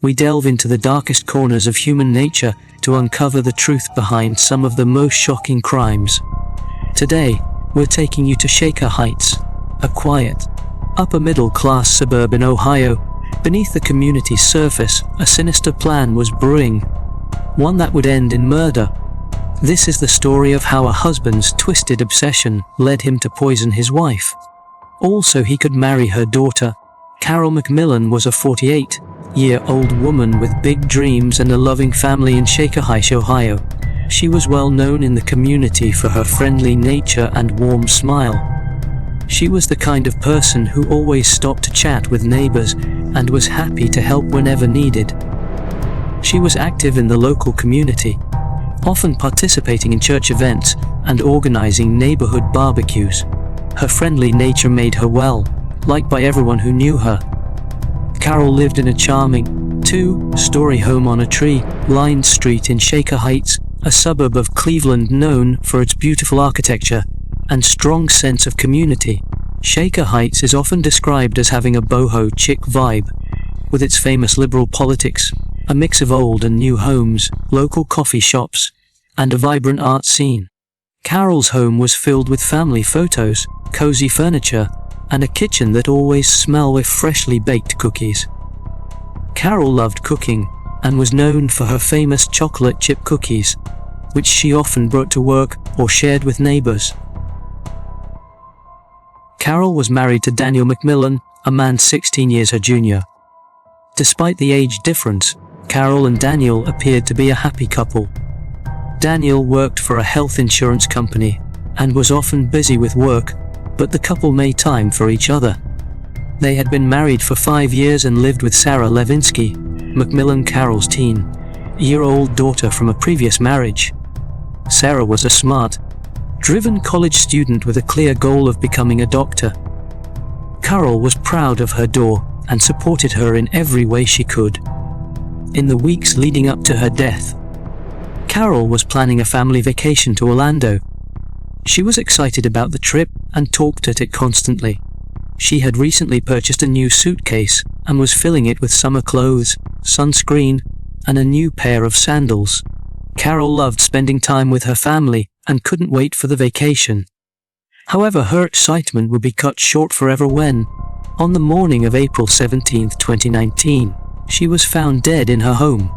we delve into the darkest corners of human nature to uncover the truth behind some of the most shocking crimes. Today, we're taking you to Shaker Heights, a quiet, upper-middle-class suburb in Ohio. Beneath the community's surface, a sinister plan was brewing, one that would end in murder. This is the story of how a husband's twisted obsession led him to poison his wife, all so he could marry her daughter. Carol McMillan was a 48-year-old woman with big dreams and a loving family in Shaker Heights, Ohio. She was well known in the community for her friendly nature and warm smile. She was the kind of person who always stopped to chat with neighbors and was happy to help whenever needed. She was active in the local community, often participating in church events and organizing neighborhood barbecues. Her friendly nature made her well-liked by everyone who knew her. Carol lived in a charming, two-story home on a tree-lined street in Shaker Heights, a suburb of Cleveland known for its beautiful architecture and strong sense of community. Shaker Heights is often described as having a boho chic vibe, with its famous liberal politics, a mix of old and new homes, local coffee shops, and a vibrant art scene. Carol's home was filled with family photos, cozy furniture, and a kitchen that always smelled with freshly baked cookies. Carol loved cooking and was known for her famous chocolate chip cookies, which she often brought to work or shared with neighbors. Carol was married to Daniel McMillan, a man 16 years her junior. Despite the age difference, Carol and Daniel appeared to be a happy couple. Daniel worked for a health insurance company and was often busy with work, but the couple made time for each other. They had been married for 5 years and lived with Sarah Levinsky McMillan, Carol's teen-year-old daughter from a previous marriage. Sarah was a smart, driven college student with a clear goal of becoming a doctor. Carol was proud of her daughter and supported her in every way she could. In the weeks leading up to her death, Carol was planning a family vacation to Orlando. She was excited about the trip and talked at it constantly. She had recently purchased a new suitcase and was filling it with summer clothes, sunscreen, and a new pair of sandals. Carol loved spending time with her family and couldn't wait for the vacation. However, her excitement would be cut short forever when, on the morning of April 17, 2019, she was found dead in her home.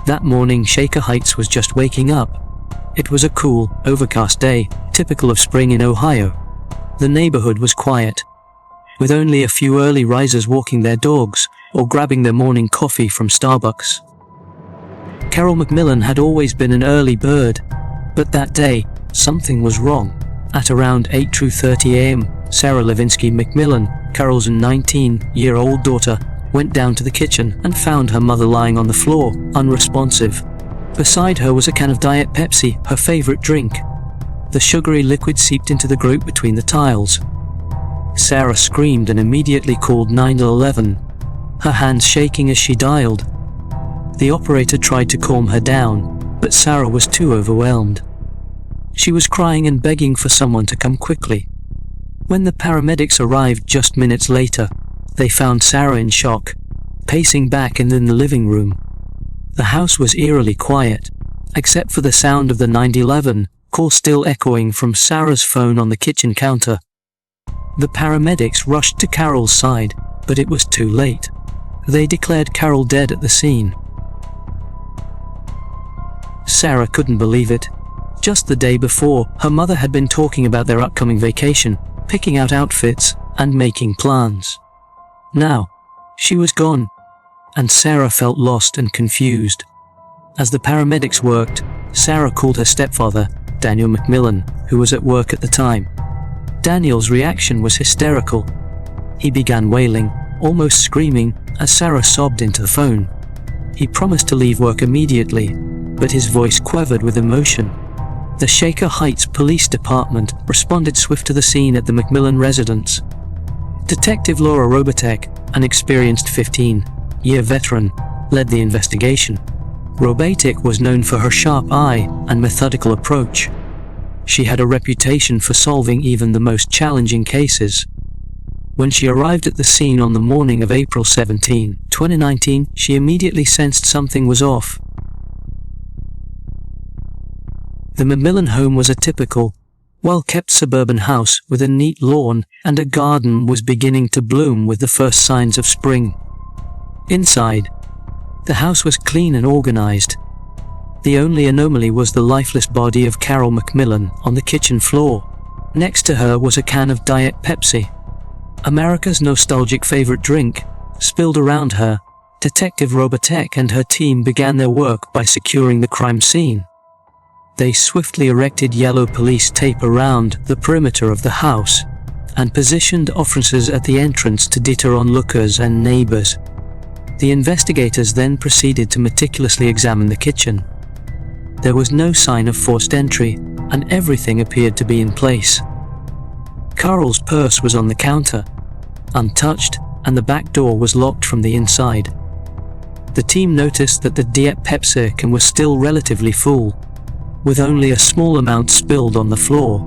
That morning, Shaker Heights was just waking up. It was a cool, overcast day, typical of spring in Ohio. The neighborhood was quiet, with only a few early risers walking their dogs or grabbing their morning coffee from Starbucks. Carol McMillan had always been an early bird, but that day, something was wrong. At around 8:30 a.m., Sarah Levinsky McMillan, Carol's 19-year-old daughter, went down to the kitchen and found her mother lying on the floor, unresponsive. Beside her was a can of Diet Pepsi, her favorite drink. The sugary liquid seeped into the grate between the tiles. Sarah screamed and immediately called 911, her hands shaking as she dialed. The operator tried to calm her down, but Sarah was too overwhelmed. She was crying and begging for someone to come quickly. When the paramedics arrived just minutes later, they found Sarah in shock, pacing back in the living room. The house was eerily quiet, except for the sound of the 911 call still echoing from Sarah's phone on the kitchen counter. The paramedics rushed to Carol's side, but it was too late. They declared Carol dead at the scene. Sarah couldn't believe it. Just the day before, her mother had been talking about their upcoming vacation, picking out outfits, and making plans. Now, she was gone, and Sarah felt lost and confused. As the paramedics worked, Sarah called her stepfather, Daniel McMillan, who was at work at the time. Daniel's reaction was hysterical. He began wailing, almost screaming, as Sarah sobbed into the phone. He promised to leave work immediately, but his voice quivered with emotion. The Shaker Heights Police Department responded swift to the scene at the McMillan residence. Detective Laura Robatek, an experienced 15-year veteran, led the investigation. Robatek was known for her sharp eye and methodical approach. She had a reputation for solving even the most challenging cases. When she arrived at the scene on the morning of April 17, 2019, she immediately sensed something was off. The McMillan home was a typical, well-kept suburban house with a neat lawn, and a garden was beginning to bloom with the first signs of spring. Inside, the house was clean and organized. The only anomaly was the lifeless body of Carol McMillan on the kitchen floor. Next to her was a can of Diet Pepsi, America's nostalgic favorite drink, spilled around her. Detective Robotek and her team began their work by securing the crime scene. They swiftly erected yellow police tape around the perimeter of the house and positioned officers at the entrance to deter onlookers and neighbors. The investigators then proceeded to meticulously examine the kitchen. There was no sign of forced entry, and everything appeared to be in place. Carol's purse was on the counter, untouched, and the back door was locked from the inside. The team noticed that the Diet Pepsi can was still relatively full, with only a small amount spilled on the floor.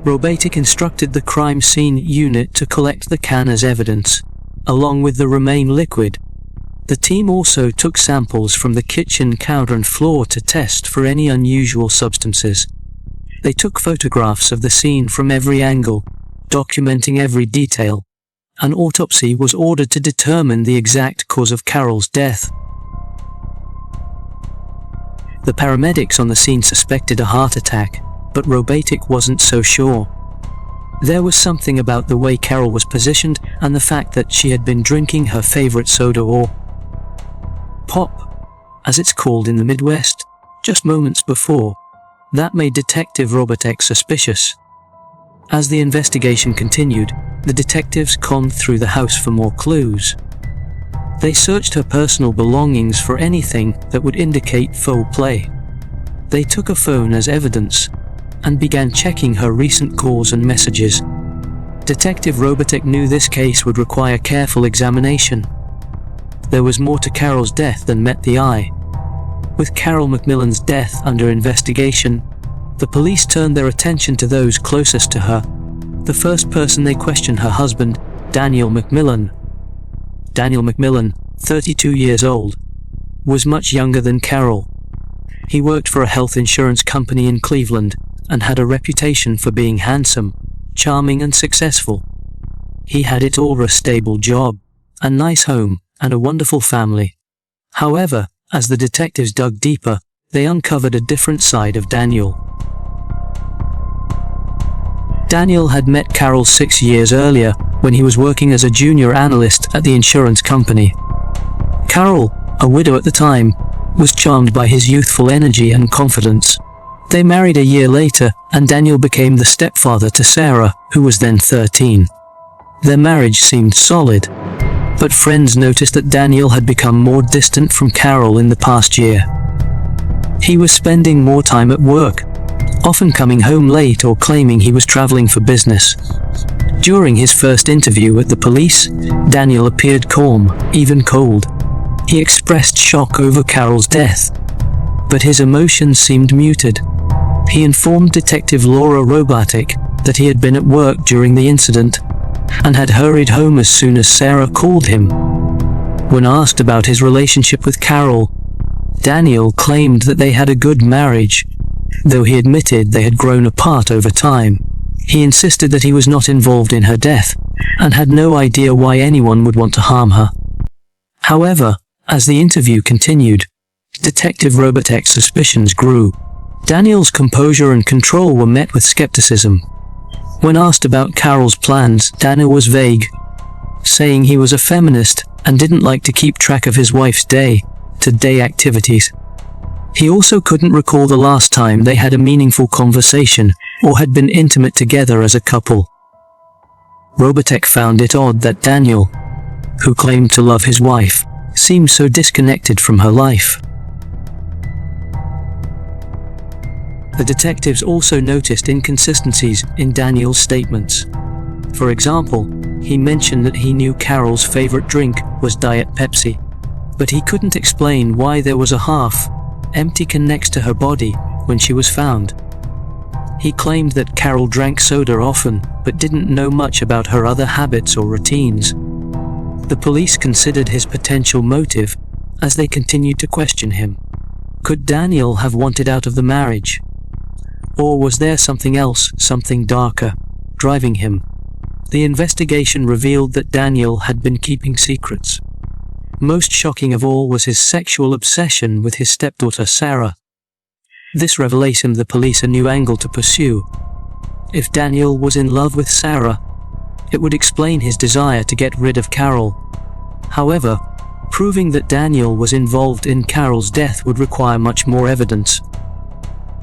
Robotek instructed the crime scene unit to collect the can as evidence, along with the remaining liquid. The team also took samples from the kitchen counter and floor to test for any unusual substances. They took photographs of the scene from every angle, documenting every detail. An autopsy was ordered to determine the exact cause of Carol's death. The paramedics on the scene suspected a heart attack, but Robotek wasn't so sure. There was something about the way Carol was positioned and the fact that she had been drinking her favorite soda, or pop, as it's called in the Midwest, just moments before. That made Detective Robotek suspicious. As the investigation continued, the detectives combed through the house for more clues. They searched her personal belongings for anything that would indicate foul play. They took a phone as evidence and began checking her recent calls and messages. Detective Robotek knew this case would require careful examination. There was more to Carol's death than met the eye. With Carol McMillan's death under investigation, the police turned their attention to those closest to her. The first person they questioned, her husband, Daniel McMillan. Daniel McMillan, 32 years old, was much younger than Carol. He worked for a health insurance company in Cleveland and had a reputation for being handsome, charming and successful. He had it all: a stable job, a nice home, and a wonderful family. However, as the detectives dug deeper, they uncovered a different side of Daniel. Daniel had met Carol 6 years earlier when he was working as a junior analyst at the insurance company. Carol, a widow at the time, was charmed by his youthful energy and confidence. They married a year later, and Daniel became the stepfather to Sarah, who was then 13. Their marriage seemed solid, but friends noticed that Daniel had become more distant from Carol in the past year. He was spending more time at work, often coming home late or claiming he was traveling for business. During his first interview at the police, Daniel appeared calm, even cold. He expressed shock over Carol's death, but his emotions seemed muted. He informed Detective Laura Robotek that he had been at work during the incident and had hurried home as soon as Sarah called him. When asked about his relationship with Carol, Daniel claimed that they had a good marriage, though he admitted they had grown apart over time. He insisted that he was not involved in her death and had no idea why anyone would want to harm her. However, as the interview continued, Detective Robotek's suspicions grew. Daniel's composure and control were met with skepticism. When asked about Carol's plans, Daniel was vague, saying he was a feminist and didn't like to keep track of his wife's day-to-day activities. He also couldn't recall the last time they had a meaningful conversation or had been intimate together as a couple. Robotek found it odd that Daniel, who claimed to love his wife, seemed so disconnected from her life. The detectives also noticed inconsistencies in Daniel's statements. For example, he mentioned that he knew Carol's favorite drink was Diet Pepsi, but he couldn't explain why there was a half-empty can next to her body when she was found. He claimed that Carol drank soda often, but didn't know much about her other habits or routines. The police considered his potential motive as they continued to question him. Could Daniel have wanted out of the marriage? Or was there something else, something darker, driving him? The investigation revealed that Daniel had been keeping secrets. Most shocking of all was his sexual obsession with his stepdaughter Sarah. This revelation gave the police a new angle to pursue. If Daniel was in love with Sarah, it would explain his desire to get rid of Carol. However, proving that Daniel was involved in Carol's death would require much more evidence.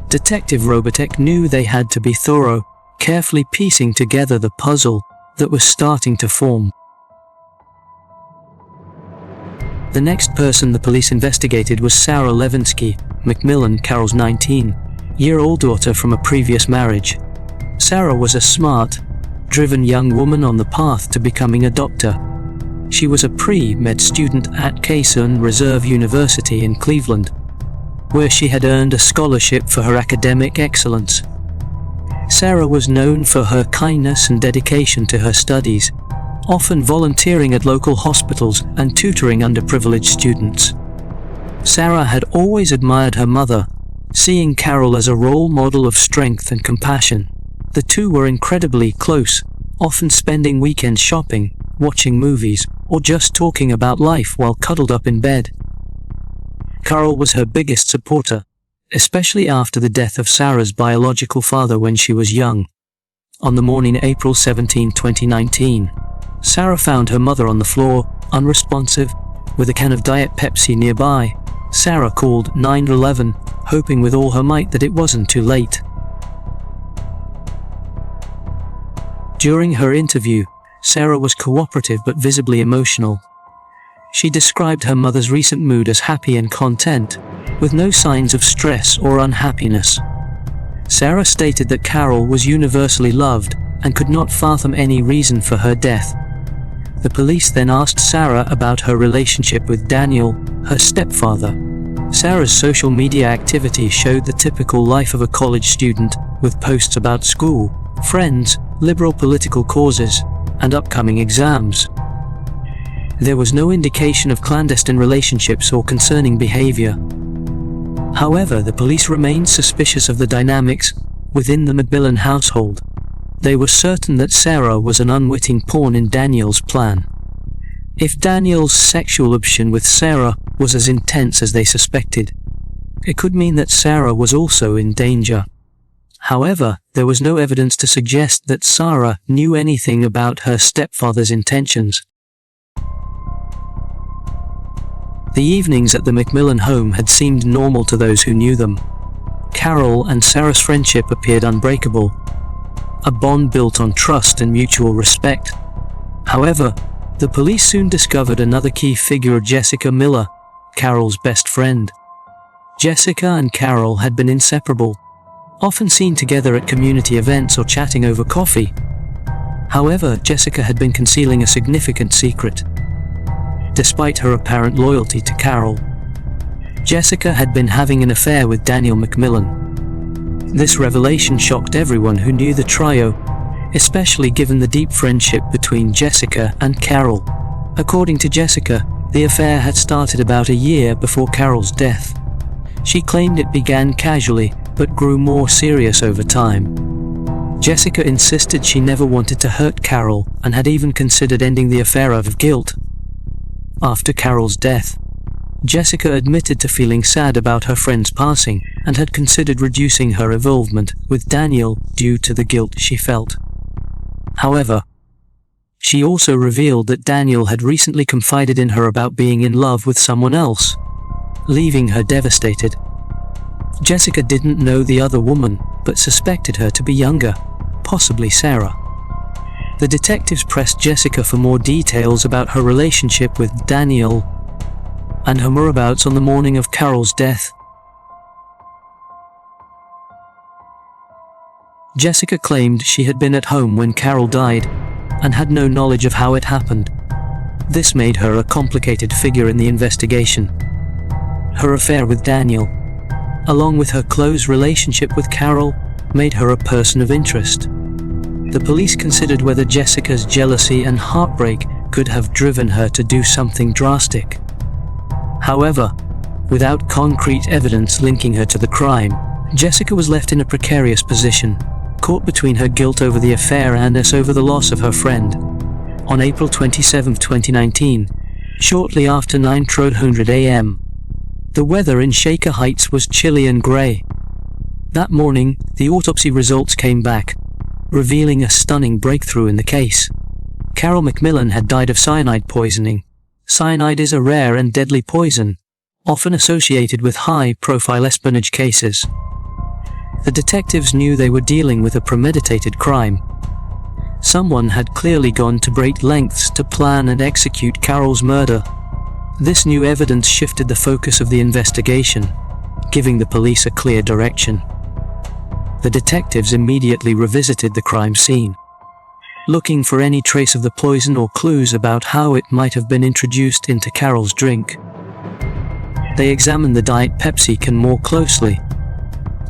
Detective Robotek knew they had to be thorough, carefully piecing together the puzzle that was starting to form. The next person the police investigated was Sarah Levinsky McMillan, Carol's 19-year-old daughter from a previous marriage. Sarah was a smart, driven young woman on the path to becoming a doctor. She was a pre-med student at Kaysen Reserve University in Cleveland, where she had earned a scholarship for her academic excellence. Sarah was known for her kindness and dedication to her studies, often volunteering at local hospitals and tutoring underprivileged students. Sarah had always admired her mother, seeing Carol as a role model of strength and compassion. The two were incredibly close, often spending weekends shopping, watching movies, or just talking about life while cuddled up in bed. Carol was her biggest supporter, especially after the death of Sarah's biological father when she was young. On the morning April 17, 2019, Sarah found her mother on the floor, unresponsive, with a can of Diet Pepsi nearby. Sarah called 911, hoping with all her might that it wasn't too late. During her interview, Sarah was cooperative but visibly emotional. She described her mother's recent mood as happy and content, with no signs of stress or unhappiness. Sarah stated that Carol was universally loved and could not fathom any reason for her death. The police then asked Sarah about her relationship with Daniel, her stepfather. Sarah's social media activity showed the typical life of a college student, with posts about school, friends, liberal political causes, and upcoming exams. There was no indication of clandestine relationships or concerning behavior. However, the police remained suspicious of the dynamics within the McMillan household. They were certain that Sarah was an unwitting pawn in Daniel's plan. If Daniel's sexual obsession with Sarah was as intense as they suspected, it could mean that Sarah was also in danger. However, there was no evidence to suggest that Sarah knew anything about her stepfather's intentions. The evenings at the McMillan home had seemed normal to those who knew them. Carol and Sarah's friendship appeared unbreakable, a bond built on trust and mutual respect. However, the police soon discovered another key figure, Jessica Miller, Carol's best friend. Jessica and Carol had been inseparable, often seen together at community events or chatting over coffee. However, Jessica had been concealing a significant secret. Despite her apparent loyalty to Carol, Jessica had been having an affair with Daniel McMillan. This revelation shocked everyone who knew the trio, especially given the deep friendship between Jessica and Carol. According to Jessica, the affair had started about a year before Carol's death. She claimed it began casually, but grew more serious over time. Jessica insisted she never wanted to hurt Carol and had even considered ending the affair out of guilt. After Carol's death, Jessica admitted to feeling sad about her friend's passing and had considered reducing her involvement with Daniel due to the guilt she felt. However, she also revealed that Daniel had recently confided in her about being in love with someone else, leaving her devastated. Jessica didn't know the other woman, but suspected her to be younger, possibly Sarah. The detectives pressed Jessica for more details about her relationship with Daniel and her whereabouts on the morning of Carol's death. Jessica claimed she had been at home when Carol died and had no knowledge of how it happened. This made her a complicated figure in the investigation. Her affair with Daniel, along with her close relationship with Carol, made her a person of interest. The police considered whether Jessica's jealousy and heartbreak could have driven her to do something drastic. However, without concrete evidence linking her to the crime, Jessica was left in a precarious position, caught between her guilt over the affair and over the loss of her friend. On April 27, 2019, shortly after 9:00 a.m., the weather in Shaker Heights was chilly and grey. That morning, the autopsy results came back, revealing a stunning breakthrough in the case. Carol McMillan had died of cyanide poisoning. Cyanide is a rare and deadly poison, often associated with high-profile espionage cases. The detectives knew they were dealing with a premeditated crime. Someone had clearly gone to great lengths to plan and execute Carol's murder. This new evidence shifted the focus of the investigation, giving the police a clear direction. The detectives immediately revisited the crime scene, looking for any trace of the poison or clues about how it might have been introduced into Carol's drink. They examined the Diet Pepsi can more closely,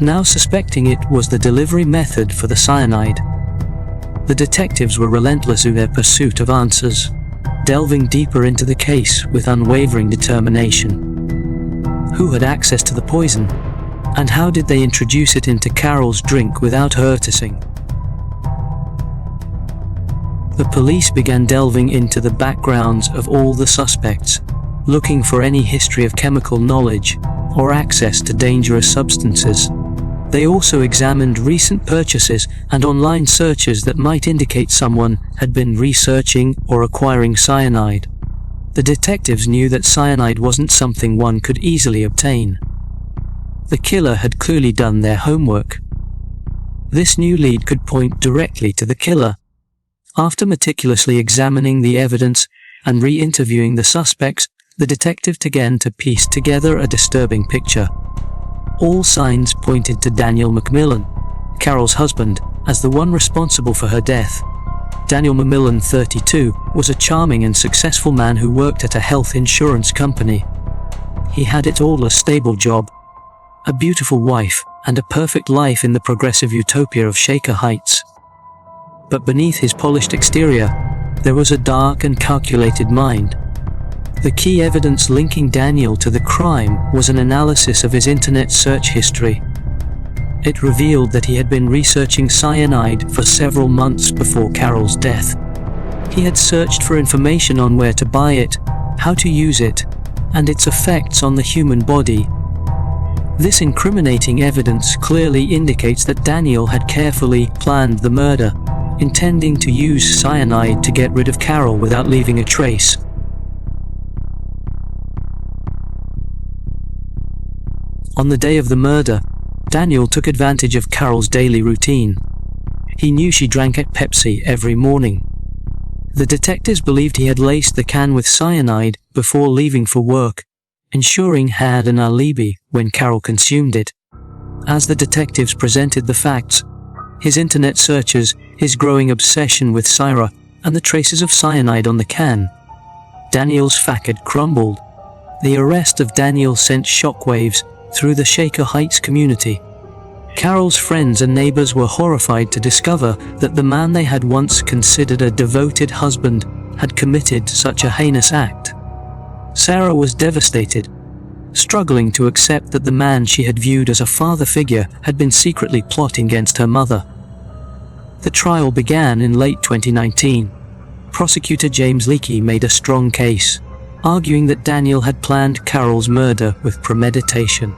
now suspecting it was the delivery method for the cyanide. The detectives were relentless in their pursuit of answers, delving deeper into the case with unwavering determination. Who had access to the poison, and how did they introduce it into Carol's drink without her noticing? The police began delving into the backgrounds of all the suspects, looking for any history of chemical knowledge or access to dangerous substances. They also examined recent purchases and online searches that might indicate someone had been researching or acquiring cyanide. The detectives knew that cyanide wasn't something one could easily obtain. The killer had clearly done their homework. This new lead could point directly to the killer. After meticulously examining the evidence and re-interviewing the suspects, the detective began to piece together a disturbing picture. All signs pointed to Daniel McMillan, Carol's husband, as the one responsible for her death. Daniel McMillan, 32, was a charming and successful man who worked at a health insurance company. He had it all: a stable job, a beautiful wife, and a perfect life in the progressive utopia of Shaker Heights. But beneath his polished exterior, there was a dark and calculated mind. The key evidence linking Daniel to the crime was an analysis of his internet search history. It revealed that he had been researching cyanide for several months before Carol's death. He had searched for information on where to buy it, how to use it, and its effects on the human body. This incriminating evidence clearly indicates that Daniel had carefully planned the murder, intending to use cyanide to get rid of Carol without leaving a trace. On the day of the murder, Daniel took advantage of Carol's daily routine. He knew she drank at Pepsi every morning. The detectives believed he had laced the can with cyanide before leaving for work, ensuring he had an alibi when Carol consumed it. As the detectives presented the facts, his internet searches, his growing obsession with Syra, and the traces of cyanide on the can, Daniel's facade crumbled. The arrest of Daniel sent shockwaves through the Shaker Heights community. Carol's friends and neighbors were horrified to discover that the man they had once considered a devoted husband had committed such a heinous act. Sarah was devastated, struggling to accept that the man she had viewed as a father figure had been secretly plotting against her mother. The trial began in late 2019. Prosecutor James Leakey made a strong case, arguing that Daniel had planned Carol's murder with premeditation.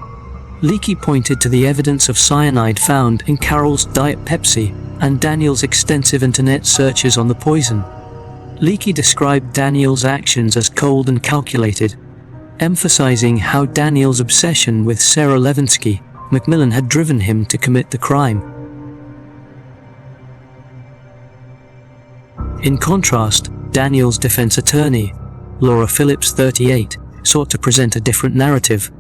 Leakey pointed to the evidence of cyanide found in Carol's Diet Pepsi and Daniel's extensive internet searches on the poison. Leakey described Daniel's actions as cold and calculated, emphasizing how Daniel's obsession with Sarah Levinsky McMillan had driven him to commit the crime. In contrast, Daniel's defense attorney, Laura Phillips, 38, sought to present a different narrative.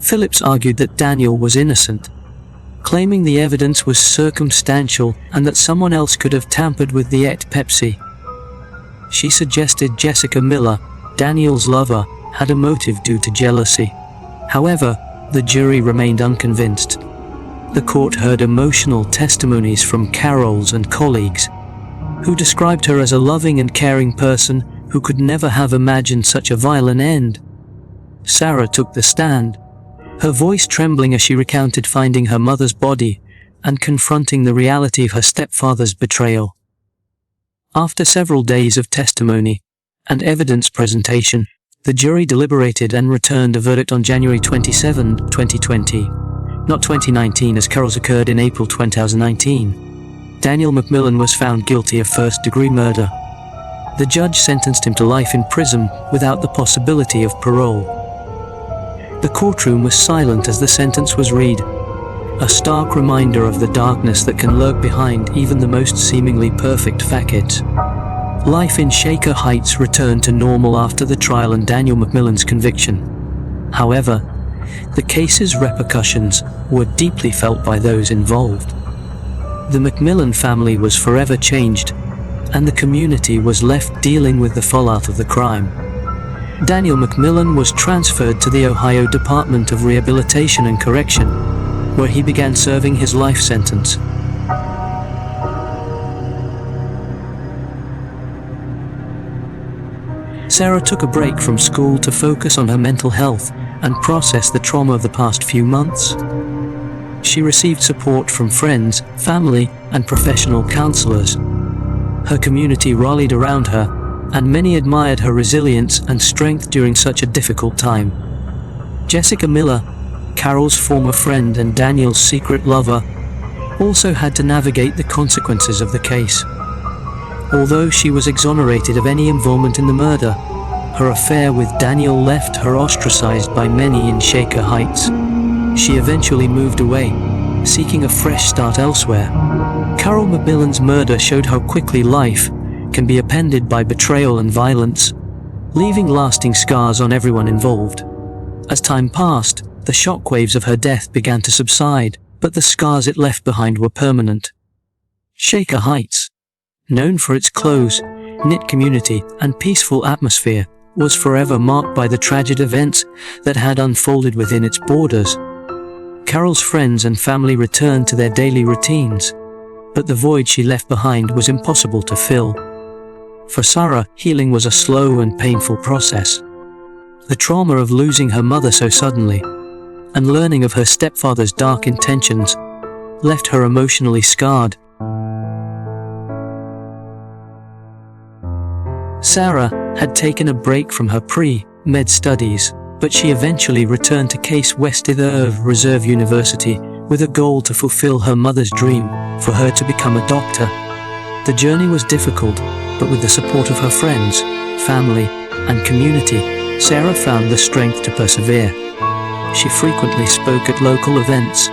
Phillips argued that Daniel was innocent, claiming the evidence was circumstantial and that someone else could have tampered with the Pepsi. She suggested Jessica Miller, Daniel's lover, had a motive due to jealousy. However, the jury remained unconvinced. The court heard emotional testimonies from Carol's and colleagues, who described her as a loving and caring person who could never have imagined such a violent end. Sarah took the stand, her voice trembling as she recounted finding her mother's body and confronting the reality of her stepfather's betrayal. After several days of testimony and evidence presentation, the jury deliberated and returned a verdict on January 27, 2020, not 2019 as Carol's occurred in April 2019. Daniel McMillan was found guilty of first-degree murder. The judge sentenced him to life in prison without the possibility of parole. The courtroom was silent as the sentence was read, a stark reminder of the darkness that can lurk behind even the most seemingly perfect facades. Life in Shaker Heights returned to normal after the trial and Daniel McMillan's conviction. However, the case's repercussions were deeply felt by those involved. The McMillan family was forever changed, and the community was left dealing with the fallout of the crime. Daniel McMillan was transferred to the Ohio Department of Rehabilitation and Correction, where he began serving his life sentence. Sarah took a break from school to focus on her mental health and process the trauma of the past few months. She received support from friends, family, and professional counselors. Her community rallied around her, and many admired her resilience and strength during such a difficult time. Jessica Miller, Carol's former friend and Daniel's secret lover, also had to navigate the consequences of the case. Although she was exonerated of any involvement in the murder, her affair with Daniel left her ostracized by many in Shaker Heights. She eventually moved away, seeking a fresh start elsewhere. Carol McMillan's murder showed how quickly life can be upended by betrayal and violence, leaving lasting scars on everyone involved. As time passed, the shockwaves of her death began to subside, but the scars it left behind were permanent. Shaker Heights, known for its close, knit community and peaceful atmosphere, was forever marked by the tragic events that had unfolded within its borders. Carol's friends and family returned to their daily routines, but the void she left behind was impossible to fill. For Sarah, healing was a slow and painful process. The trauma of losing her mother so suddenly, and learning of her stepfather's dark intentions, left her emotionally scarred. Sarah had taken a break from her pre-med studies, but she eventually returned to Case Western Reserve University with a goal to fulfill her mother's dream for her to become a doctor. The journey was difficult, but with the support of her friends, family, and community, Sarah found the strength to persevere. She frequently spoke at local events,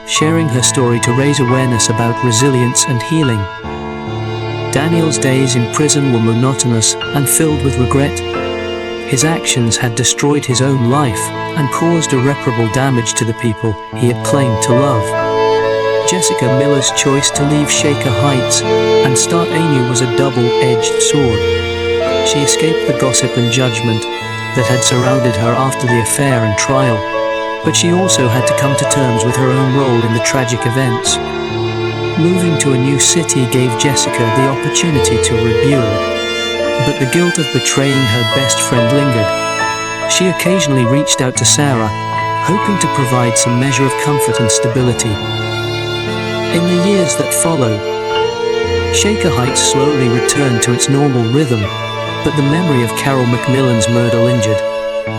sharing her story to raise awareness about resilience and healing. Daniel's days in prison were monotonous and filled with regret. His actions had destroyed his own life and caused irreparable damage to the people he had claimed to love. Jessica Miller's choice to leave Shaker Heights and start anew was a double-edged sword. She escaped the gossip and judgment that had surrounded her after the affair and trial, but she also had to come to terms with her own role in the tragic events. Moving to a new city gave Jessica the opportunity to rebuild, but the guilt of betraying her best friend lingered. She occasionally reached out to Sarah, hoping to provide some measure of comfort and stability. In the years that followed, Shaker Heights slowly returned to its normal rhythm, but the memory of Carol McMillan's murder lingered.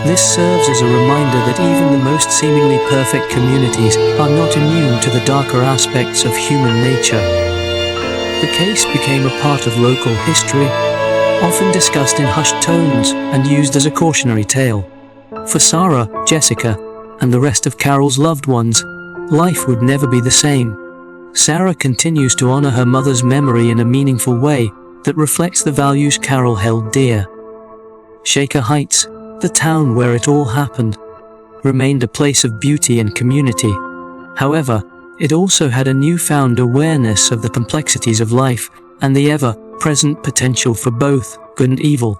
This serves as a reminder that even the most seemingly perfect communities are not immune to the darker aspects of human nature. The case became a part of local history, often discussed in hushed tones and used as a cautionary tale. For Sarah, Jessica, and the rest of Carol's loved ones, life would never be the same. Sarah continues to honor her mother's memory in a meaningful way that reflects the values Carol held dear. Shaker Heights, the town where it all happened, remained a place of beauty and community. However, it also had a newfound awareness of the complexities of life and the ever-present potential for both good and evil.